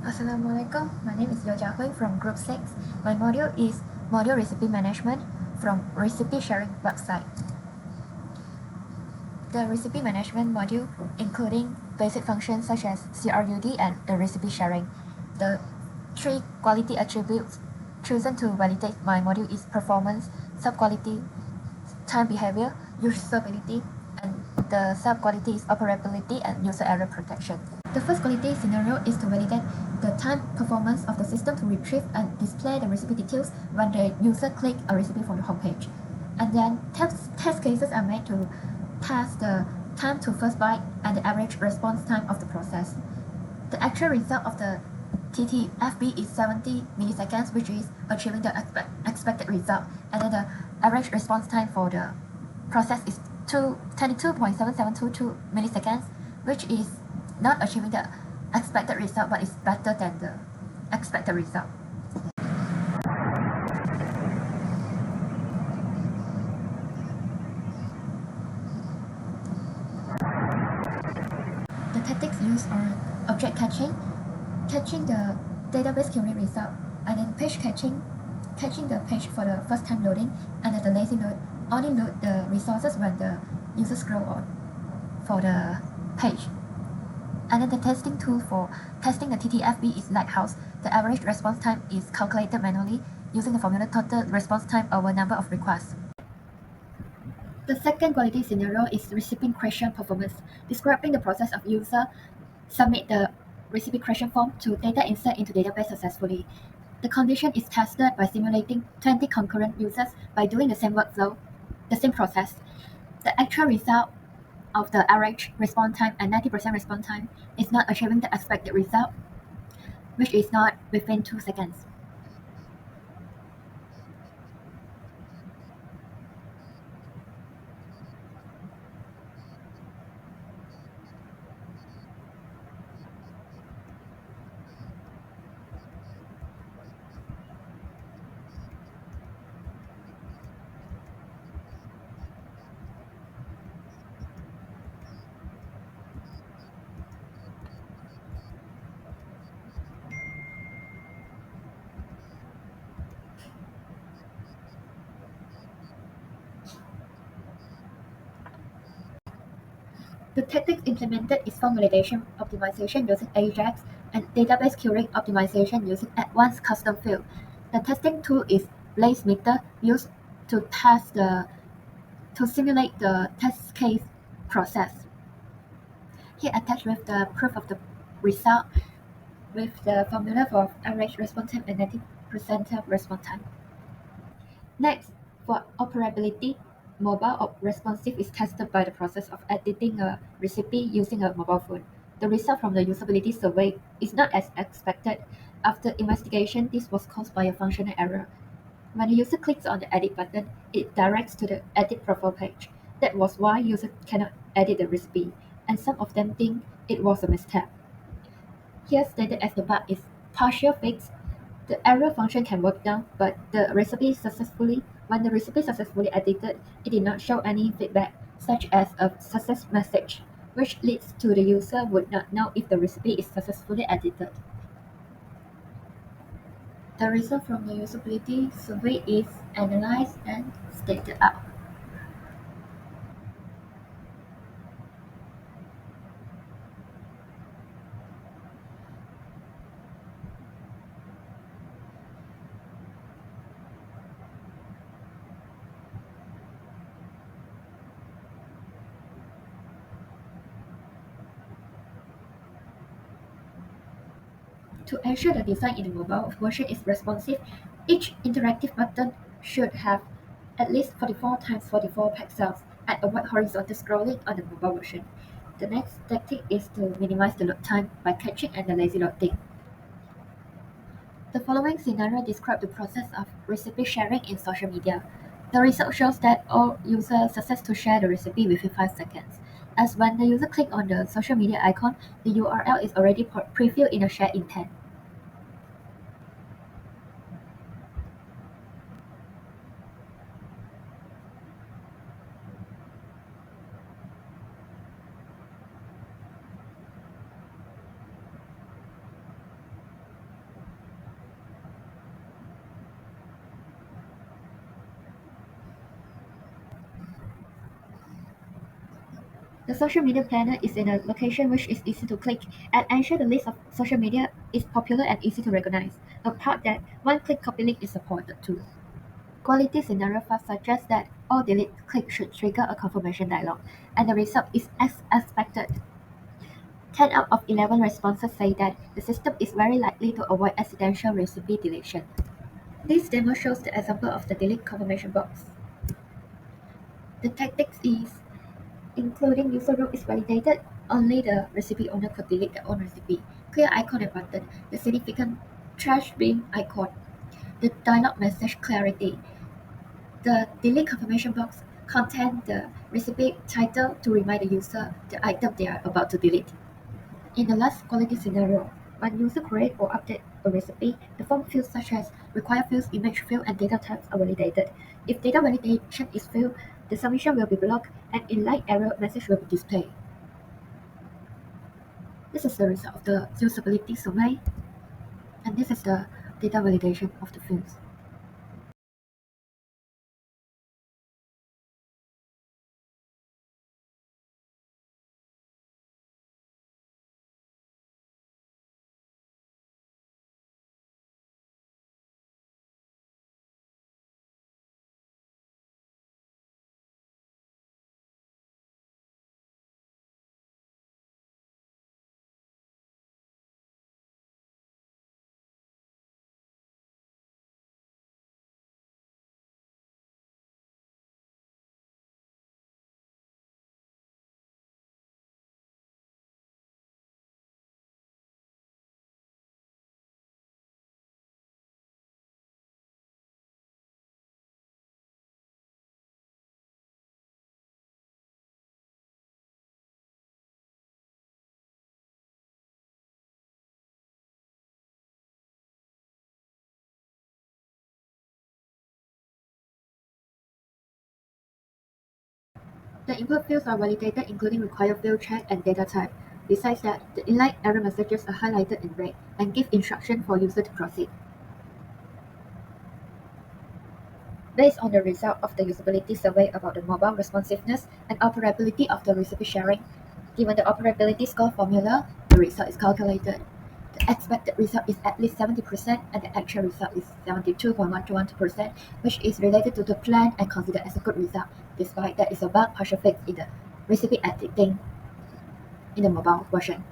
Assalamualaikum. My name is Yeo Jia Hui from Group 6. My module is Module Recipe Management from Recipe Sharing website. The recipe management module, including basic functions such as CRUD and the recipe sharing. The three quality attributes chosen to validate my module is performance, sub-quality, time behavior, usability, and the sub-quality is operability and user error protection. The first quality scenario is to validate the time performance of the system to retrieve and display the recipe details when the user clicks a recipe from the homepage. And then test cases are made to test the time to first byte and the average response time of the process. The actual result of the TTFB is 70 milliseconds, which is achieving the expected result. And then the average response time for the process is 22.7722 milliseconds, which is not achieving the expected result, but is better than the expected result. The tactics used are object catching the database query result, and then page catching the page for the first time loading, and then the lazy load only load the resources when the user scroll on for the page. And then the testing tool for testing the TTFB is Lighthouse. The average response time is calculated manually using the formula total response time over number of requests. The second quality scenario is recipe creation performance, describing the process of user submit the recipe creation form to data insert into database successfully. The condition is tested by simulating 20 concurrent users by doing the same workflow, the same process. The actual result of the average response time and 90% response time is not achieving the expected result, which is not within 2 seconds. The tactics implemented is form validation optimization using Ajax and database querying optimization using advanced custom field. The testing tool is BlazeMeter used to simulate the test case process. Here attached with the proof of the result with the formula for average response time and 90% response time. Next, for operability, mobile responsive is tested by the process of editing a recipe using a mobile phone. The result from the usability survey is not as expected. After investigation, this was caused by a functional error. When the user clicks on the edit button, it directs to the edit profile page. That was why users cannot edit the recipe, and some of them think it was a mistake. Here stated as the bug is partial fix. The error function can work down, but when the recipe successfully edited, it did not show any feedback, such as a success message, which leads to the user would not know if the recipe is successfully edited. The result from the usability survey is analyzed and stated out. To ensure the design in the mobile version is responsive, each interactive button should have at least 44 times 44 pixels and avoid horizontal scrolling on the mobile version. The next tactic is to minimize the load time by catching and the lazy loading. The following scenario describes the process of recipe sharing in social media. The result shows that all users success to share the recipe within 5 seconds. As when the user clicks on the social media icon, the URL is already pre-filled in a share intent. The social media planner is in a location which is easy to click and ensure the list of social media is popular and easy to recognize, a part that one-click copy link is supported too. Quality scenario first suggests that all delete clicks should trigger a confirmation dialog, and the result is as expected. 10 out of 11 responses say that the system is very likely to avoid accidental recipe deletion. This demo shows the example of the delete confirmation box. The tactics is, including user root is validated, only the recipe owner could delete their own recipe. Clear icon and button, the significant trash bin icon, the dialog message clarity. The delete confirmation box contains the recipe title to remind the user the item they are about to delete. In the last quality scenario, when user create or update a recipe, the form fields such as required fields, image field, and data types are validated. If data validation is failed, the submission will be blocked and inline error message will be displayed. This is the result of the usability survey, and this is the data validation of the fields. The input fields are validated, including required field check and data type. Besides that, the inline error messages are highlighted in red and give instruction for user to proceed. Based on the result of the usability survey about the mobile responsiveness and operability of the recipe sharing, given the operability score formula, the result is calculated. The expected result is at least 70% and the actual result is 72.121%, which is related to the plan and considered as a good result, despite there is a bug partial fix in the recipe editing in the mobile version.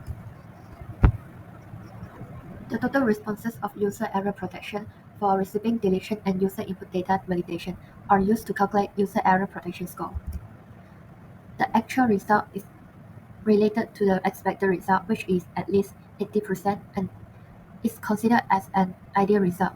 The total responses of user error protection for receiving deletion and user input data validation are used to calculate user error protection score. The actual result is related to the expected result, which is at least 80% and is considered as an ideal result.